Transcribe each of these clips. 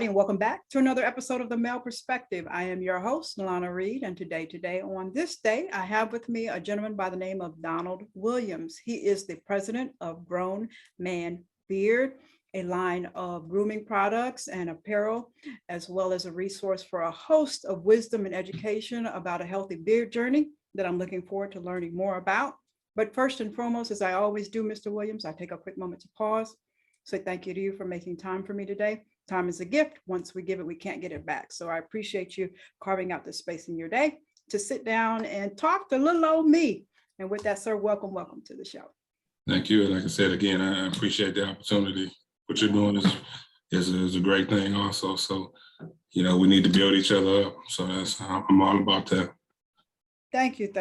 everybody, and welcome back to another episode of The Male Perspective. I am your host, Lana Reid, and today, on this day, I have with me a gentleman by the name of Donald Williams. He is the president of Grown Man Beard, a line of grooming products and apparel, as well as a resource for a host of wisdom and education about a healthy beard journey that I'm looking forward to learning more about. But first and foremost, as I always do, Mr. Williams, I take a quick moment to pause. So thank you to you for making time for me today. Time is a gift. Once we give it, we can't get it back. So I appreciate you carving out the space in your day to sit down and talk to little old me. And with that, sir, welcome to the show. Thank you. Like I said, again, I appreciate the opportunity. What you're doing is a great thing also. So, you know, we need to build each other up. So I'm all about that. Thank you.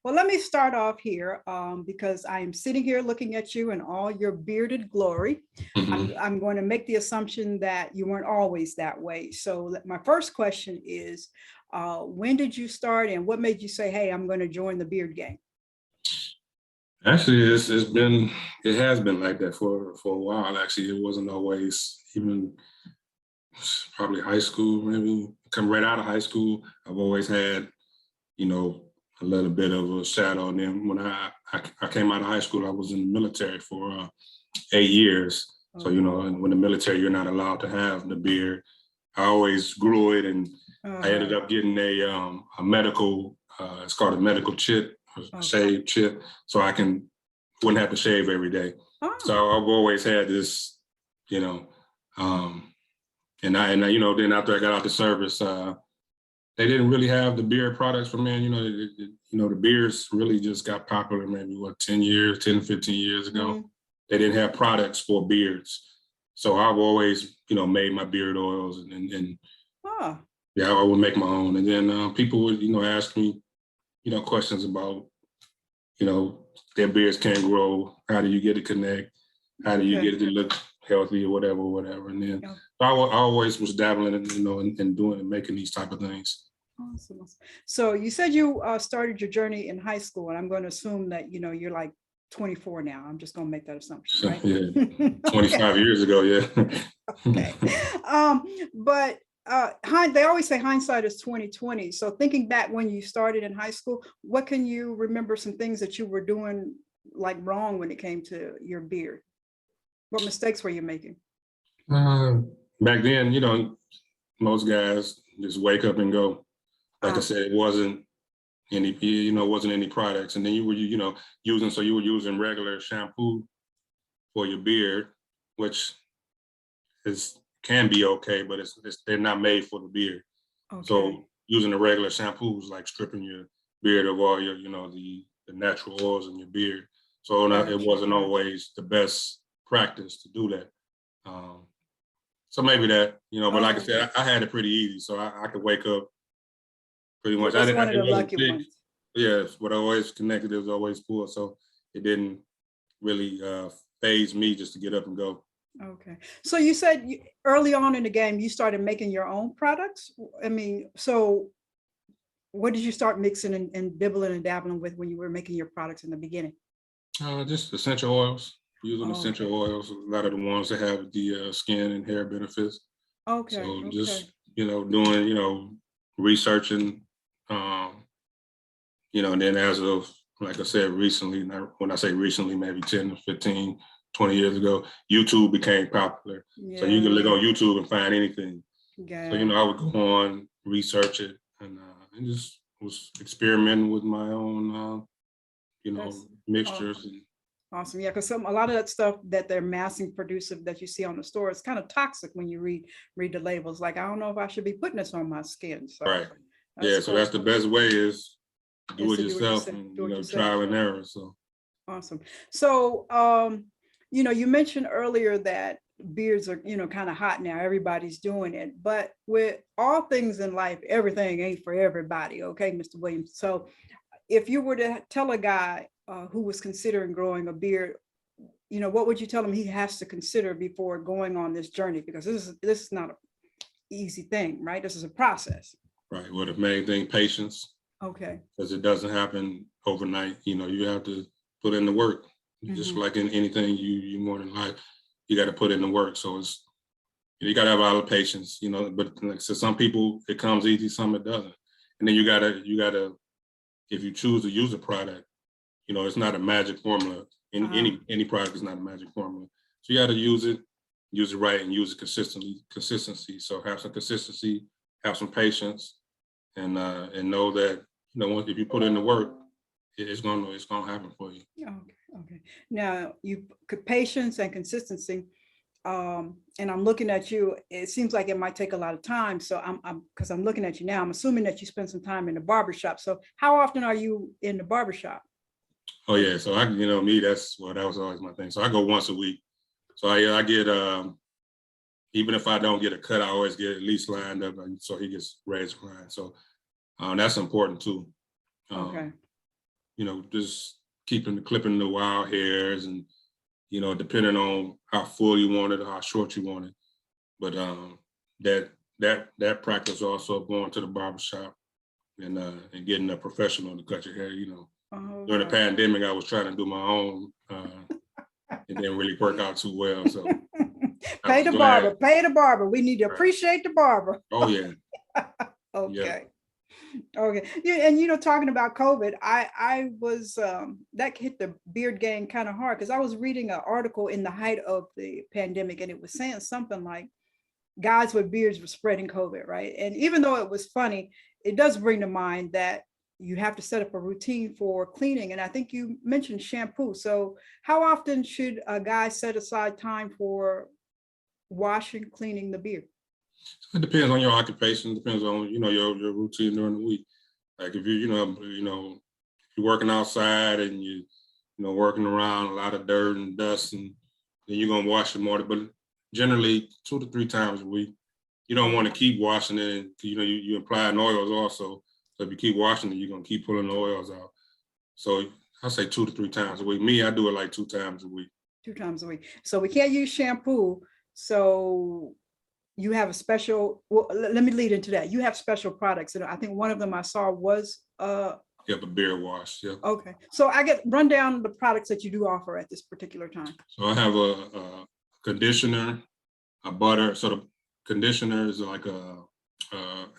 Well, let me start off here because I am sitting here looking at you in all your bearded glory. Mm-hmm. I'm going to make the assumption that you weren't always that way. So my first question is, when did you start and what made you say, hey, I'm going to join the beard gang? Actually, it has been like that for a while. Actually, it wasn't always, even probably high school, maybe come right out of high school. I've always had, you know, a little bit of a shadow. And then when I came out of high school, I was in the military for 8 years. So, you know, when the military, you're not allowed to have the beard. I always grew it, and I ended up getting a medical, it's called a medical chip, a shave chip, so I wouldn't have to shave every day. So I've always had this, you know, and I, you know, then after I got out the service, they didn't really have the beard products for men. You know, the beards really just got popular maybe 10, 15 years ago. Mm-hmm. They didn't have products for beards. So I've always, you know, made my beard oils and yeah, I would make my own. And then people would, you know, ask me, you know, questions about, you know, their beards can't grow. How do you get it connect? How do you get it to look healthy or whatever. And then I always was dabbling in, you know, in doing and making these type of things. Awesome. So you said you started your journey in high school, and I'm going to assume that, you know, you're like 24 now. I'm just going to make that assumption, right? Yeah, 25 years ago, yeah. Okay. But they always say hindsight is 20/20. So thinking back when you started in high school, what can you remember some things that you were doing like wrong when it came to your beard? What mistakes were you making? Back then, you know, most guys just wake up and go. Like I said, it wasn't any products. And then you were using regular shampoo for your beard, which can be okay, but they're not made for the beard. Okay. So using the regular shampoos, like stripping your beard of all your, you know, the natural oils in your beard. So it wasn't always the best practice to do that. So maybe that, you know, but like I said, I had it pretty easy. So I could wake up pretty much. I one of the lucky ones. Yes, what I always connected, it was always full. So it didn't really faze me just to get up and go. Okay. So you said early on in the game, you started making your own products. I mean, so what did you start mixing and dibbling and dabbling with when you were making your products in the beginning? Just essential oils. Using essential oils, a lot of the ones that have the skin and hair benefits. Okay. So just, you know, doing, you know, researching, you know, and then as of, like I said, recently, when I say recently, maybe 10, 15, 20 years ago, YouTube became popular. Yeah. So you can look on YouTube and find anything. Yeah. So, you know, I would go on, research it, and just was experimenting with my own, you know, mixtures. Awesome. Yeah, because a lot of that stuff that they're massing producing that you see on the store is kind of toxic when you read the labels. Like, I don't know if I should be putting this on my skin. So right. Yeah, so that's the best way is do it yourself and, you know, trial and error. So awesome. So you know, you mentioned earlier that beards are, you know, kind of hot now. Everybody's doing it. But with all things in life, everything ain't for everybody. Okay, Mr. Williams. So if you were to tell a guy who was considering growing a beard, you know, what would you tell him he has to consider before going on this journey? Because this is not an easy thing, right? This is a process. Right. Well, the main thing, patience. Okay. Because it doesn't happen overnight. You know, you have to put in the work. Just like in anything you more than life, you got to put in the work. So it's, You got to have a lot of patience, but like, so some people it comes easy, some it doesn't. And then you gotta, if you choose to use a product, it's not a magic formula. Any product is not a magic formula. So you got to use it right, and use it consistency. So have some consistency, have some patience, and know that if you put in the work, it's gonna happen for you. Okay. Now patience and consistency. And I'm looking at you. It seems like it might take a lot of time. So because I'm looking at you now, I'm assuming that you spend some time in the barbershop. So how often are you in the barbershop? Oh yeah. So me, that was always my thing. So I go once a week. So I get, even if I don't get a cut, I always get at least lined up, so he gets raised line. So that's important too. Okay. Just clipping the wild hairs, and depending on how full you want it or how short you want it. But that practice also going to the barbershop and getting a professional to cut your hair. During the pandemic, I was trying to do my own. It didn't really work out too well. So pay the barber. We need to appreciate the barber. Oh yeah. Okay. Yeah. Okay. Yeah, and talking about COVID, I was that hit the beard game kind of hard, because I was reading an article in the height of the pandemic, and it was saying something like guys with beards were spreading COVID, right? And even though it was funny, it does bring to mind that you have to set up a routine for cleaning. And I think you mentioned shampoo. So how often should a guy set aside time for washing, cleaning the beard? It depends on your occupation. It depends on your routine during the week. Like if if you're working outside and you working around a lot of dirt and dust, and then you're gonna wash it more. But generally 2 to 3 times a week. You don't want to keep washing it. And, you applying oils also. So if you keep washing it, you're gonna keep pulling the oils out. So I say 2 to 3 times a week. Me, I do it like 2 times a week. 2 times a week. So we can't use shampoo. So you have a special, well, let me lead into that. You have special products. And I think one of them I saw was Yep, a beard wash. Yep. Okay. So run down the products that you do offer at this particular time. So I have a conditioner, a butter. So the conditioner is like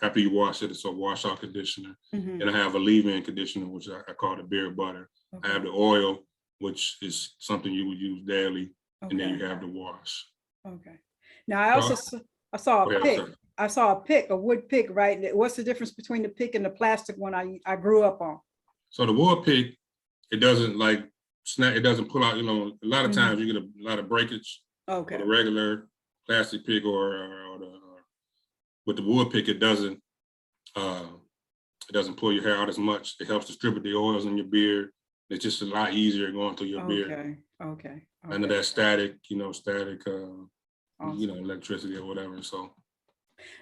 after you wash it, it's a wash out conditioner. Mm-hmm. And I have a leave-in conditioner, which I call the beard butter. Okay. I have the oil, which is something you would use daily. Okay. And then you have the wash. Okay. Now I also I saw a pick. I saw a wood pick, right? What's the difference between the pick and the plastic one I grew up on? So the wood pick, it doesn't like snap. It doesn't pull out. A lot of times you get a lot of breakage. Okay. The regular plastic pick with the wood pick, it doesn't pull your hair out as much. It helps distribute the oils in your beard. It's just a lot easier going through your beard. Okay. Under that static, awesome. Electricity or whatever. So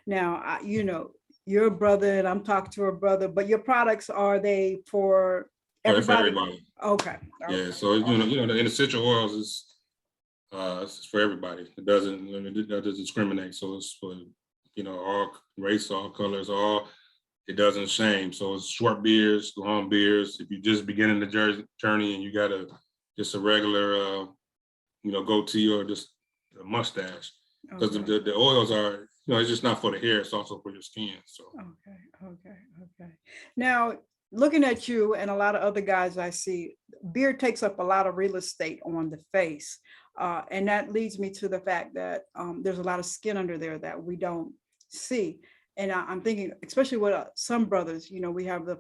now, you're a brother and I'm talking to a brother, but your products, are they for everybody? For everybody. Okay. Yeah. So the essential oils is it's for everybody. It doesn't discriminate. So it's for all race, all colors, it doesn't shame. So it's short beards, long beards. If you're just beginning the journey and you got just a regular goatee or just a mustache, because the oils are, it's just not for the hair, it's also for your skin. So okay. Now, looking at you and a lot of other guys I see, beard takes up a lot of real estate on the face. And that leads me to the fact that there's a lot of skin under there that we don't see. And I'm thinking, especially with some brothers, we have the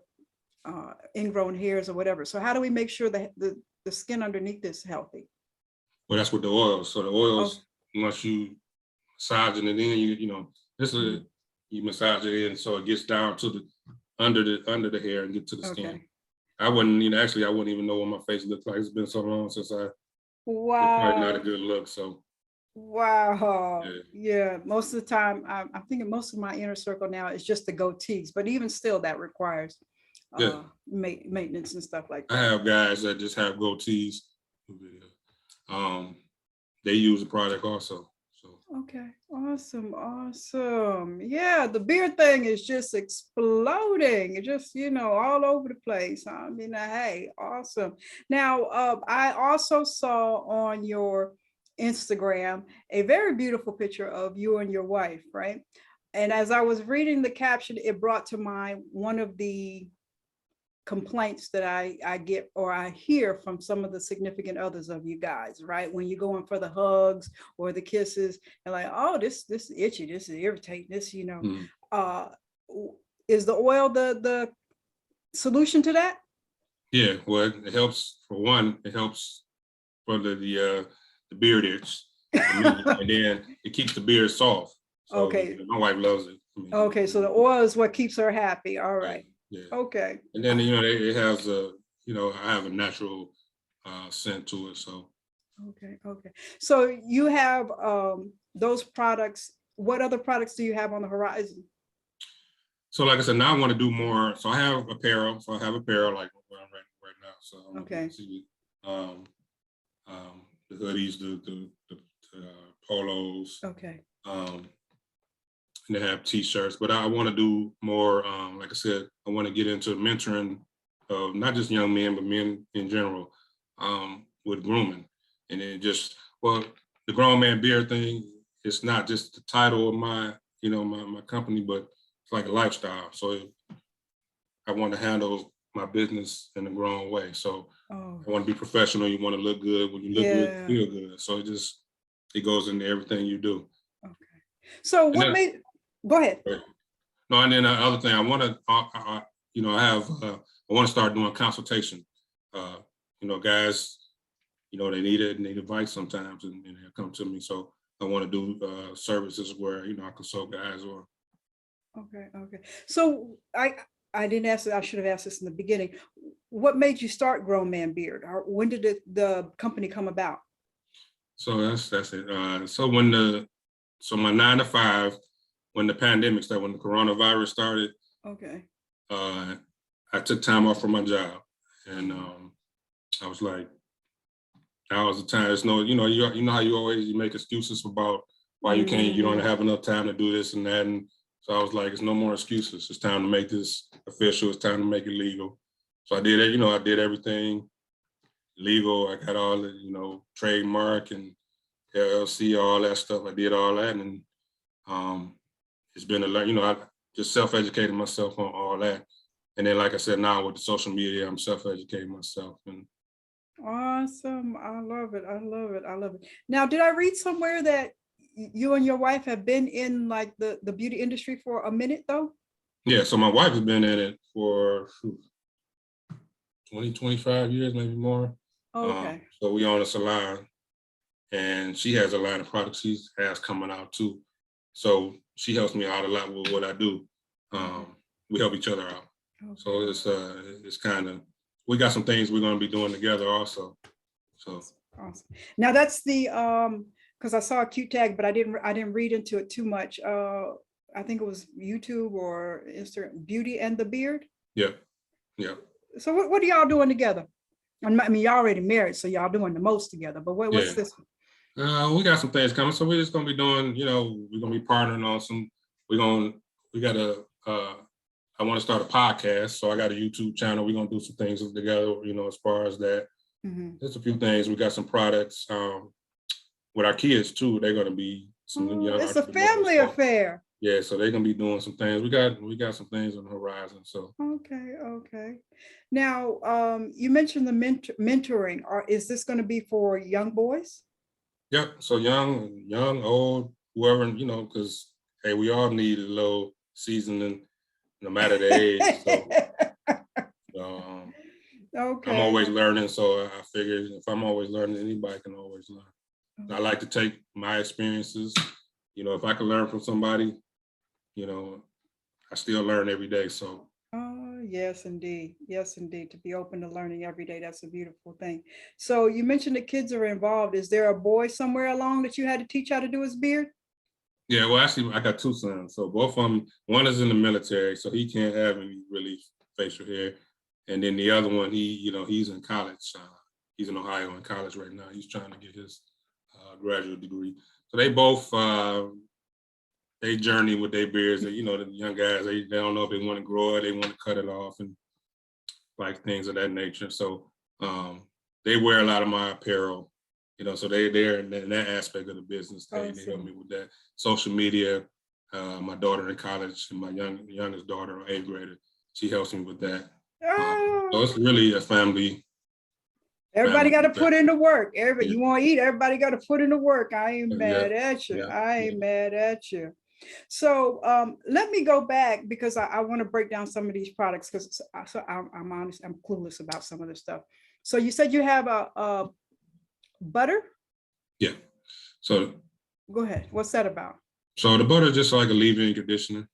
ingrown hairs or whatever. So how do we make sure that the skin underneath is healthy? Well, that's with the oils. So the oils, once you massaging it in, you massage it in so it gets down to the under the hair and get to the skin. I wouldn't even know what my face looks like. It's been so long since Wow. It's probably not a good look. So wow. Yeah. Most of the time, I'm thinking most of my inner circle now is just the goatees, but even still that requires maintenance and stuff like that. I have guys that just have goatees. They use the product also. So okay, awesome. Yeah, the beard thing is just exploding. It's just all over the place. I mean, hey, awesome. Now, I also saw on your Instagram a very beautiful picture of you and your wife, right? And as I was reading the caption, it brought to mind one of the complaints that I get or I hear from some of the significant others of you guys, right? When you go in for the hugs or the kisses, and like, oh, this is itchy, this is irritating, this, uh, is the oil the solution to that? Yeah, well, it helps for one. It helps for the beard itch for me, and then it keeps the beard soft. So Okay. my wife loves it. I mean, Okay, so the oil is what keeps her happy. All yeah, right. yeah. Okay. And then it has I have a natural scent to it. So Okay. Okay. So you have those products. What other products do you have on the horizon? like I said, now I want to do more. So I have apparel. So I have apparel like where I'm right now. So I'm Okay. see the hoodies, the polos. Okay. And they have t-shirts, but I want to do more. Like I said, I want to get into mentoring of not just young men, but men in general, with grooming. And then the grown man beard thing, it's not just the title of my company, but it's like a lifestyle. So I want to handle my business in a grown way. So Oh, I want to be professional. You want to look good. When you look good, yeah. you feel good. So it goes into everything you do. Okay. So And what then, made, go ahead. no, and then the other thing I want to, I want to start doing consultation. Guys, they need advice sometimes, and they come to me. So I want to do services where I consult guys or. Okay. Okay. So I didn't ask. I should have asked this in the beginning. What made you start Grown Man Beard, or when did the company come about? So that's it. So my 9 to 5, when the pandemic started, when the coronavirus started, Okay. I took time off from my job, and I was like, now is the time. It's no, you know how you make excuses about why you don't have enough time to do this and that, and so I was like, it's no more excuses. It's time to make this official. It's time to make it legal. So I did it. I did everything legal. I got all the trademark and LLC, all that stuff. I did all that, and it's been a lot. I just self-educated myself on all that, and then like I said, now with the social media, I'm self-educating myself. And Awesome. I love it. I love it. I love it. Now, did I read somewhere that you and your wife have been in like the beauty industry for a minute though? yeah, so my wife has been in it for 20, 25 years, maybe more. Okay. So we own a salon, and she has a line of products she has coming out too. So she helps me out a lot with what I do. We help each other out. Okay. So it's kind of, we got some things we're going to be doing together also. So awesome. Now that's the because I saw a cute tag, but I didn't read into it too much. I think it was YouTube or Instagram, Beauty and the Beard. Yeah. Yeah. So what are y'all doing together? I mean, y'all already married, so y'all doing the most together. But what's this one? We got some things coming, so we're just gonna be doing. We're gonna be partnering on some. We got a. I want to start a podcast, so I got a YouTube channel. We're gonna do some things together. As far as that, there's a few things. We got some products with our kids too. They're gonna be some young. It's a family affair. Yeah, so they're gonna be doing some things. We got some things on the horizon. So okay. Now, you mentioned the mentoring. Is this going to be for young boys? Yep. So young, old, whoever, because hey, we all need a little seasoning, no matter the age. So, okay. I'm always learning, so I figured if I'm always learning, anybody can always learn. I like to take my experiences. If I can learn from somebody, I still learn every day. So. Yes, indeed. Yes, indeed. To be open to learning every day. That's a beautiful thing. So you mentioned the kids are involved. Is there a boy somewhere along that you had to teach how to do his beard? Yeah, well, actually, I got 2 sons. So both of them, one is in the military, so he can't have any really facial hair. And then the other one, he's in college. He's in Ohio in college right now. He's trying to get his graduate degree. So they both, they journey with their beards. The young guys, they don't know if they want to grow it, they want to cut it off, and like things of that nature. So they wear a lot of my apparel. So they're in that aspect of the business. They help me with that. Social media, my daughter in college and my youngest daughter, 8th grader, she helps me with that. So it's really a family. Everybody got to put in the work. You want to eat, everybody got to put in the work. I ain't mad at you. I ain't mad at you. So let me go back because I want to break down some of these products because I'm honest, I'm clueless about some of this stuff. So you said you have a butter? Yeah. So go ahead. What's that about? So the butter is just like a leave-in conditioner.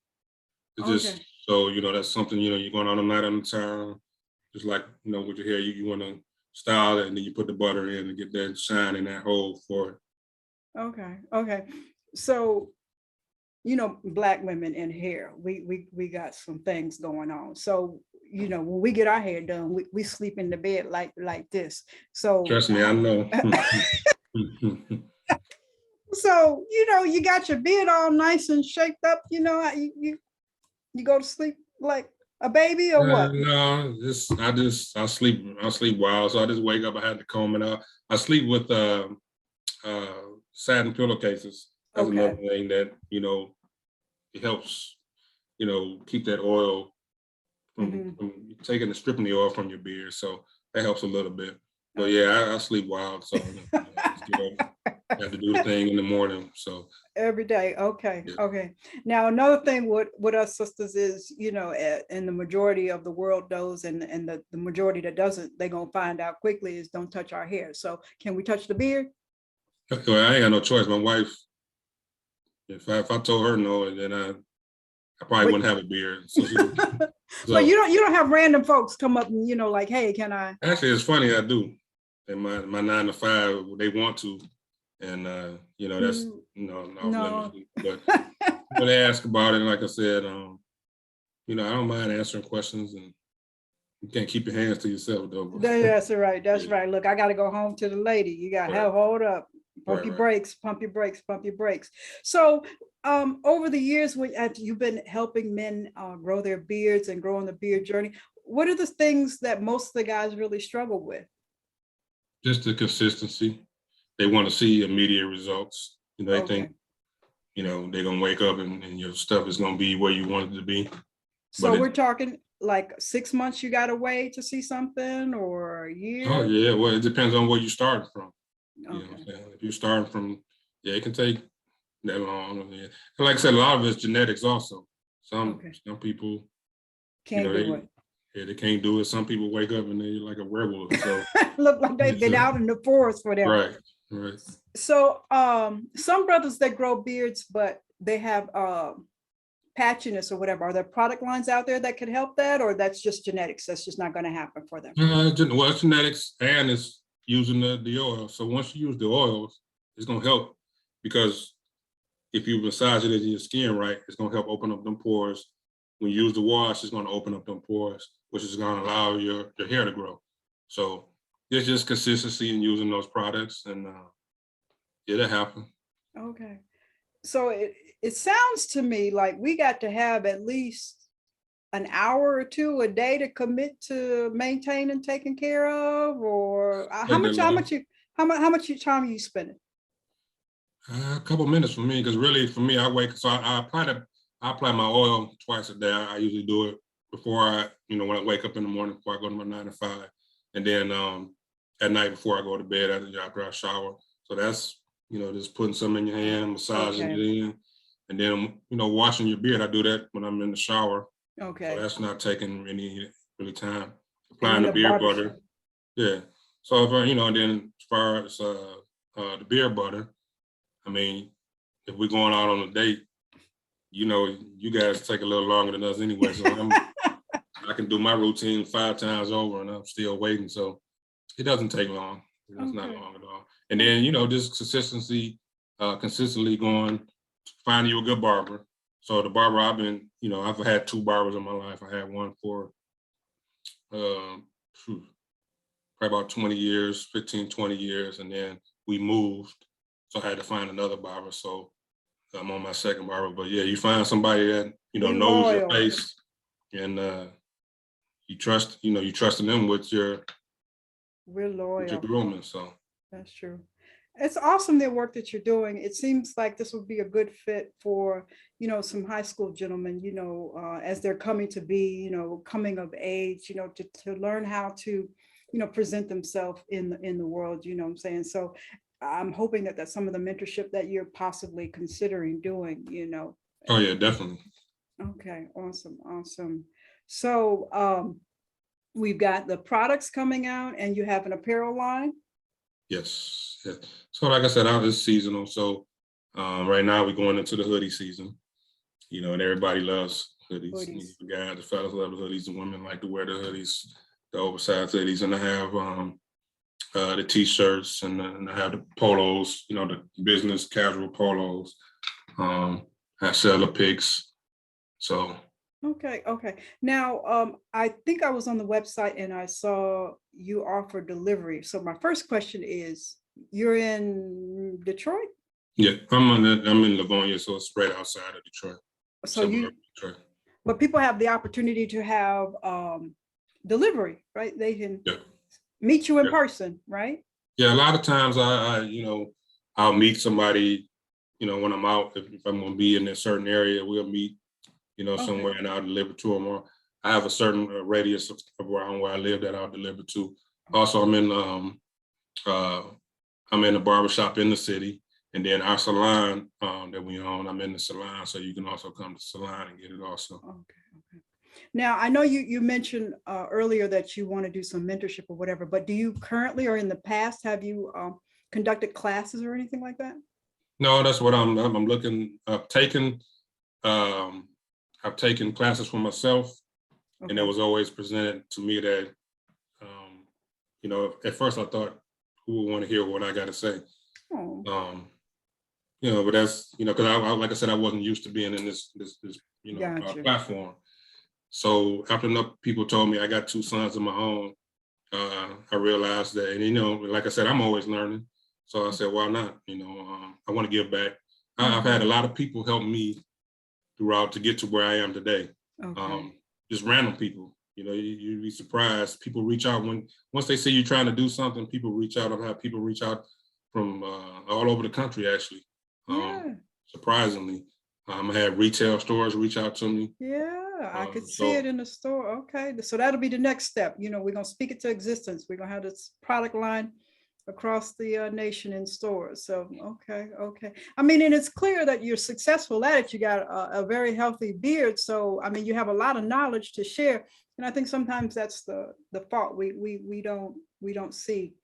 It's just so that's something you're going on a night on the town, just like with your hair, you want to style it, and then you put the butter in and get that shine and that hold for it. Okay. So Black women in hair, we got some things going on. So when we get our hair done, we sleep in the bed like this. So trust me, I know. So you got your beard all nice and shaped up. You go to sleep like a baby or what? No, I sleep wild. So I just wake up. I had to comb it out. I sleep with satin pillowcases. That's another thing that it helps keep that oil from taking stripping the oil from your beard. So that helps a little bit. But I sleep wild. So I have to do the thing in the morning. So every day. Okay. Now another thing with us sisters is, and the majority of the world knows, and the majority that doesn't, they're gonna find out quickly, is don't touch our hair. So can we touch the beard? Well, I ain't got no choice. My wife, if I told her no, then I probably wouldn't have a beard. So but you don't have random folks come up and like, hey, can I? Actually, it's funny, I do. In my 9 to 5, they want to. And that's no. But when they ask about it, like I said, I don't mind answering questions, and you can't keep your hands to yourself though. That's right. That's right. Look, I got to go home to the lady. You got to hold up, pump your brakes, pump your brakes, pump your brakes. So over the years, after you've been helping men grow their beards and grow on the beard journey, what are the things that most of the guys really struggle with? Just the consistency. They want to see immediate results. They think, they're going to wake up and your stuff is going to be where you want it to be. So we're talking like 6 months you got to wait to see something, or a year? Oh, yeah. Well, it depends on where you start from. If you're starting from, it can take that long. Yeah. And like I said, a lot of it's genetics also. Some people can't do it. Yeah, they can't do it. Some people wake up and they're like a werewolf. So look like they've been out in the forest for them. Right. So some brothers that grow beards, but they have patchiness or whatever. Are there product lines out there that could help that, or that's just genetics? That's just not going to happen for them. Well, it's genetics, and it's using the oil. So once you use the oils, it's going to help, because if you massage it in your skin right, it's going to help open up them pores. When you use the wash, it's going to open up them pores, which is going to allow your hair to grow. So it's just consistency in using those products, and it'll happen. Okay. So it sounds to me like we got to have at least an hour or two a day to commit to maintain and taking care of, or how much time are you spending? A couple minutes for me, because really for me, I wake. So I apply my oil twice a day. I usually do it before when I wake up in the morning, before I go to my 9 to 5, and then at night before I go to bed after I shower. So that's just putting some in your hand, massaging it in, and then washing your beard. I do that when I'm in the shower. Okay. So that's not taking any really time. Applying the beard butter. Yeah. So if then as far as the beard butter, I mean, if we're going out on a date, you guys take a little longer than us anyway. So I can do my routine 5 times over, and I'm still waiting. So it doesn't take long. It's not long at all. And then, just consistency, consistently going, finding you a good barber. So the barber I've been, I've had 2 barbers in my life. I had one for probably about 20 years, 15, 20 years. And then we moved. So I had to find another barber. So I'm on my 2nd barber. But yeah, you find somebody that, knows your face, and you trust, you trusting them with your, we're loyal. with your grooming. So that's true. It's awesome the work that you're doing. It seems like this would be a good fit for, some high school gentlemen, as they're coming to be, coming of age, to learn how to, present themselves in the world, you know what I'm saying? So I'm hoping that that's some of the mentorship that you're possibly considering doing. Oh yeah, definitely. Okay, awesome, awesome. So we've got the products coming out and you have an apparel line. Yes. Yeah. So like I said, out is seasonal. So right now we're going into the hoodie season. And everybody loves hoodies. Hoodies. The guys, the fellas love the hoodies. The women like to wear the hoodies, the oversized hoodies, and I have the t-shirts and I have the polos. The business casual polos. I sell the pics. So. Okay, okay. Now, I think I was on the website and I saw you offer delivery. So my first question is, you're in Detroit? Yeah, I'm in Livonia, so it's right outside of Detroit. So Detroit. but people have the opportunity to have delivery, right? They can Yeah. meet you in person, right? Yeah, a lot of times I'll meet somebody, when I'm out, if I'm gonna be in a certain area, we'll meet, somewhere and I'll deliver to them. Or I have a certain radius of around where I live that I'll deliver to. Also, I'm in a barbershop in the city, and then our salon that we own, I'm in the salon, so you can also come to the salon and get it also. Okay. Now, I know you mentioned earlier that you want to do some mentorship or whatever, but do you currently or in the past have you conducted classes or anything like that? No, that's what I'm looking. I've taken classes for myself, and it was always presented to me that, at first I thought, who would want to hear what I got to say? Oh. But that's, because I, like I said, I wasn't used to being in this Gotcha. platform. So after enough people told me I got 2 sons of my own, I realized that, and like I said, I'm always learning. So I said, why not? I want to give back. I've had a lot of people help me throughout to get to where I am today. Okay. Just random people. You'd be surprised. People reach out once they see you trying to do something. People reach out. I've had people reach out from all over the country, actually. Yeah. Surprisingly, I had retail stores reach out to me. Yeah, I could see it in the store. Okay, so that'll be the next step. We're gonna speak it to existence. We're gonna have this product line across the nation in stores. So okay. I mean, and it's clear that you're successful at it. You got a very healthy beard, so I mean, you have a lot of knowledge to share. And I think sometimes that's the fault. We don't see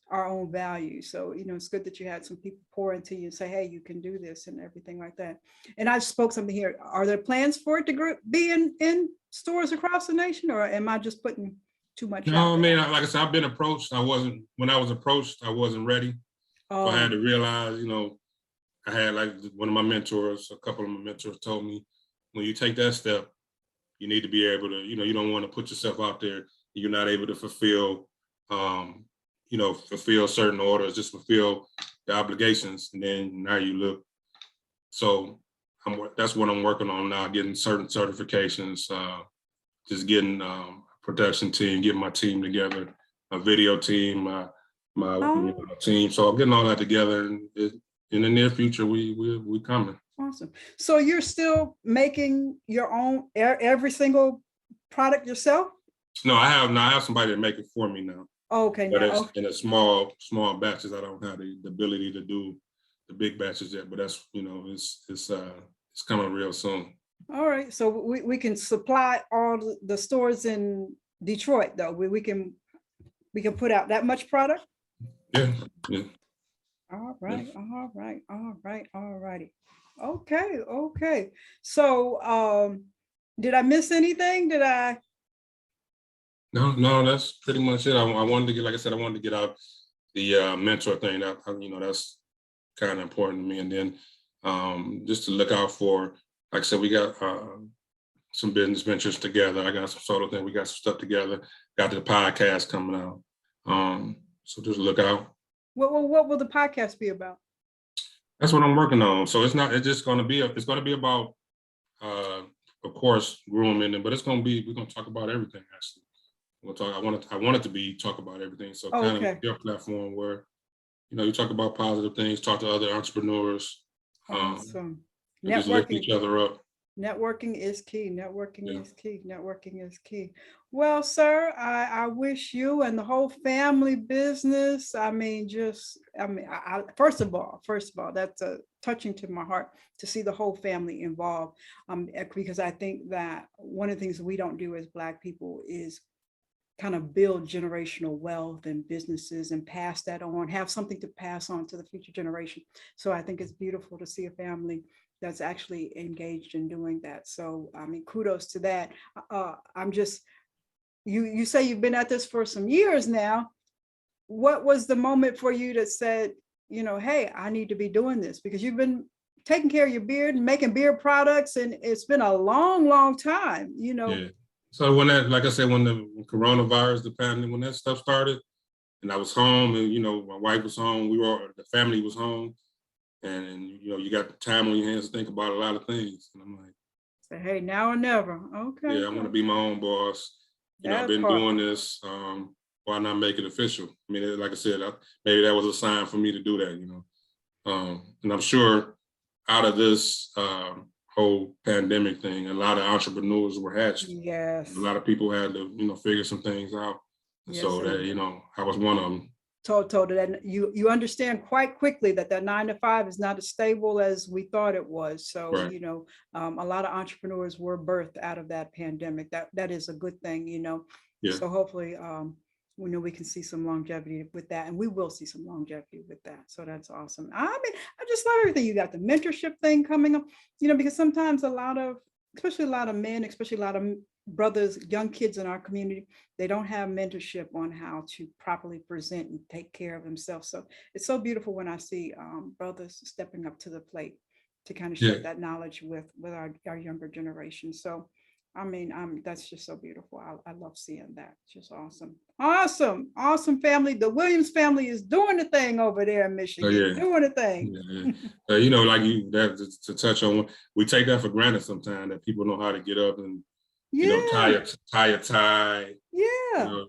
our own value. So, it's good that you had some people pour into you and say, hey, you can do this and everything like that. And I spoke something here. Are there plans for it to be in stores across the nation, or am I just putting too much No, out I there? mean, like I said, I've been approached. When I was approached, I wasn't ready. So I had to realize, I had like one of my mentors, a couple of my mentors told me, when you take that step, you need to be able to, you don't want to put yourself out there. You're not able to fulfill certain orders, just fulfill the obligations. And then now you look. So that's what I'm working on now, getting certain certifications, just getting production team, getting my team together, a video team, my team. So I'm getting all that together, and in the near future, we coming. Awesome. So you're still making your own every single product yourself? No, I have somebody to make it for me now. Okay, but it's in a small batches. I don't have the ability to do the big batches yet, but that's it's coming real soon. All right, so we can supply all the stores in Detroit, though. We can put out that much product. Yeah. All right. Okay. So did I miss anything? Did I? No, that's pretty much it. I wanted to get, like I said, I wanted to get out the mentor thing. That's kind of important to me. And then just to look out for, like I said, we got some business ventures together. I got some solo thing. We got some stuff together. Got the podcast coming out. So just look out. What will the podcast be about? That's what I'm working on. So it's just going to be about, of course, grooming, but we're going to talk about everything, actually. I want it to be talk about everything. So kind of your platform where you talk about positive things, talk to other entrepreneurs, Awesome. and just lift Networking. each other up. Networking is key. Networking Yeah. is key. Networking is key. Well, sir, I wish you and the whole family business. First of all, that's touching to my heart to see the whole family involved. Because I think that one of the things we don't do as Black people is kind of build generational wealth and businesses and pass that on, have something to pass on to the future generation. So I think it's beautiful to see a family that's actually engaged in doing that. So, kudos to that. You say you've been at this for some years now. What was the moment for you that said, hey, I need to be doing this? Because you've been taking care of your beard and making beard products, and it's been a long, long time, Yeah. So when that, like I said, when the coronavirus, the pandemic, when that stuff started, and I was home, and my wife was home, the family was home, and you got the time on your hands to think about a lot of things. And I'm like, say, hey, now or never. Okay. yeah, I want to be my own boss. I've been doing this. Why not make it official? I mean, like I said, maybe that was a sign for me to do that. And I'm sure out of this whole pandemic thing, a lot of entrepreneurs were hatched. Yes. A lot of people had to, figure some things out. And Yes, so that, I was one of them. Told that you understand quite quickly that 9 to 5 is not as stable as we thought it was. So, Right. A lot of entrepreneurs were birthed out of that pandemic. That is a good thing, Yeah. So hopefully, we can see some longevity with that, and we will see some longevity with that. So that's awesome. I just love everything. You got the mentorship thing coming up, because sometimes especially a lot of men, especially a lot of brothers, young kids in our community, they don't have mentorship on how to properly present and take care of themselves. So it's so beautiful when I see brothers stepping up to the plate to kind of share that knowledge with our younger generation. So that's just so beautiful. I love seeing that. It's just awesome family. The Williams family is doing the thing over there in Michigan. Doing the thing. Yeah. Like to touch on, we take that for granted sometimes, that people know how to get up and tie a tie. Yeah.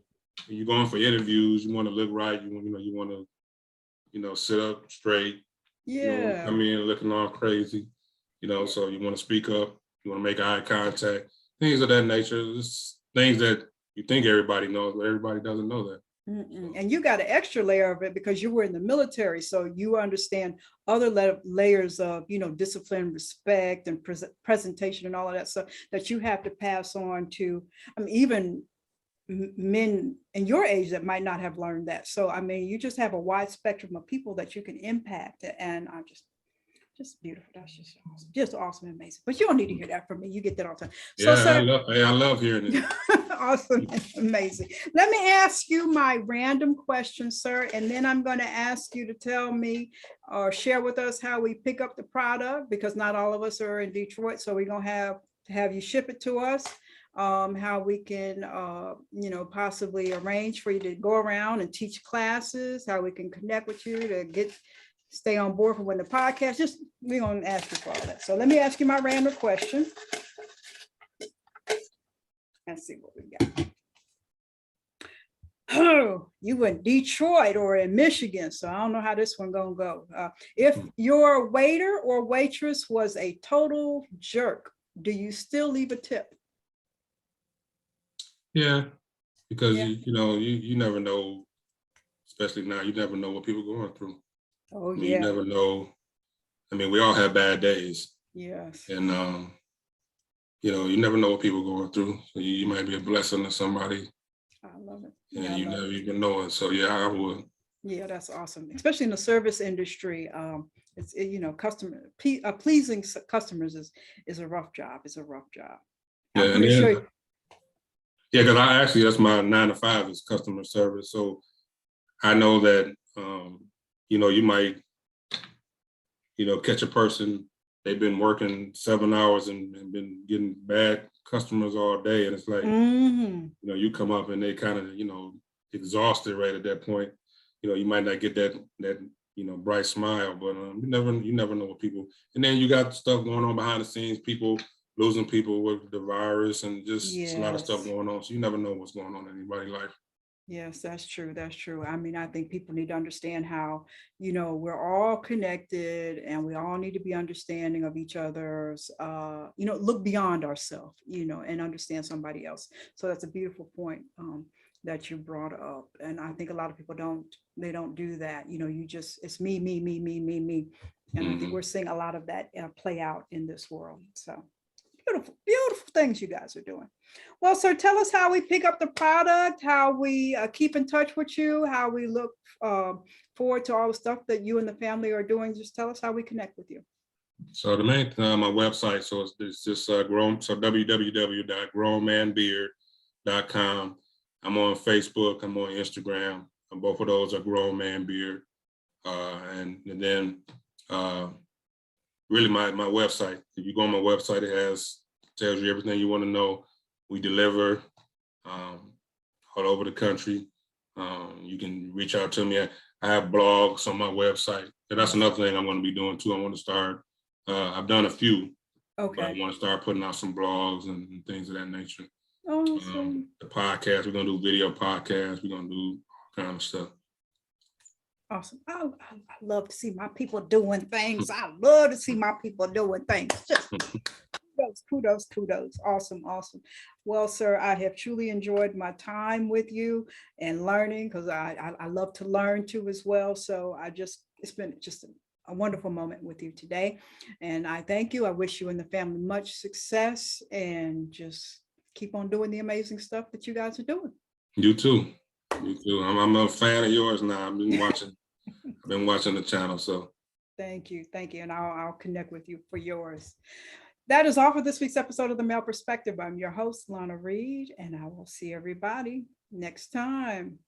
You're going for interviews, you want to look right, you want to sit up straight. Yeah. Come in looking all crazy, so you want to speak up, you want to make eye contact, things of that nature. It's things that you think everybody knows, but everybody doesn't know that. And you got an extra layer of it because you were in the military, so you understand other layers of discipline, respect, and presentation, and all of that stuff that you have to pass on to even men in your age that might not have learned that. So you just have a wide spectrum of people that you can impact, and I just beautiful. That's just awesome, amazing. But you don't need to hear that from me. You get that all the time. So, I love hearing it. Awesome, amazing. Let me ask you my random question, sir, and then I'm going to ask you to tell me or share with us how we pick up the product, because not all of us are in Detroit. So we're going to have you ship it to us. How we can, possibly arrange for you to go around and teach classes, how we can connect with you to stay on board for when the podcast, we're going to ask you for all that. So let me ask you my random question. Let's see what we got. Oh, you in Detroit or in Michigan, so I don't know how this one gonna go. If your waiter or waitress was a total jerk, do you still leave a tip? Yeah, because you never know, especially now, you never know what people are going through. Oh, You never know. We all have bad days. Yes. And you never know what people are going through. So you might be a blessing to somebody. I love it. And you never even know it. So yeah, I would. Yeah, that's awesome. Especially in the service industry. It's pleasing customers is a rough job. It's a rough job. Yeah, I'm pretty sure. Yeah, because that's my 9 to 5 is customer service. So I know that you might catch a person, they've been working 7 hours and been getting bad customers all day, and it's like you come up and they kind of exhausted right at that point. You might not get that bright smile, but you never know what people. And then you got stuff going on behind the scenes, people losing people with the virus, and just a lot of stuff going on. So you never know what's going on in anybody's life. Yes, that's true. That's true. I mean, I think people need to understand how, we're all connected and we all need to be understanding of each other's, look beyond ourselves, and understand somebody else. So that's a beautiful point that you brought up. And I think a lot of people they don't do that. It's me, me, me, me, me, me. And I think we're seeing a lot of that play out in this world. So beautiful, beautiful things you guys are doing. Well, sir, tell us how we pick up the product, how we keep in touch with you, how we look uh, forward to all the stuff that you and the family are doing. Just tell us how we connect with you. So the main my website, so it's just grown. So www.grownmanbeard.com. I'm on Facebook. I'm on Instagram. And both of those are Grown Man Beard. And then really my website. If you go on my website, tells you everything you want to know. We deliver all over the country. You can reach out to me. I have blogs on my website. And that's another thing I'm going to be doing too. I want to start. I've done a few, but I want to start putting out some blogs and things of that nature. Awesome. The podcast, we're going to do video podcasts. We're going to do all kind of stuff. Awesome. I love to see my people doing things. I love to see my people doing things. Just kudos. Awesome. Well, sir, I have truly enjoyed my time with you and learning, because I love to learn too as well. So it's been just a wonderful moment with you today. And I thank you. I wish you and the family much success, and just keep on doing the amazing stuff that you guys are doing. You too. I'm a fan of yours now. I've been watching the channel. So thank you. And I'll connect with you for yours. That is all for this week's episode of The Male Perspective. I'm your host, Lana Reid, and I will see everybody next time.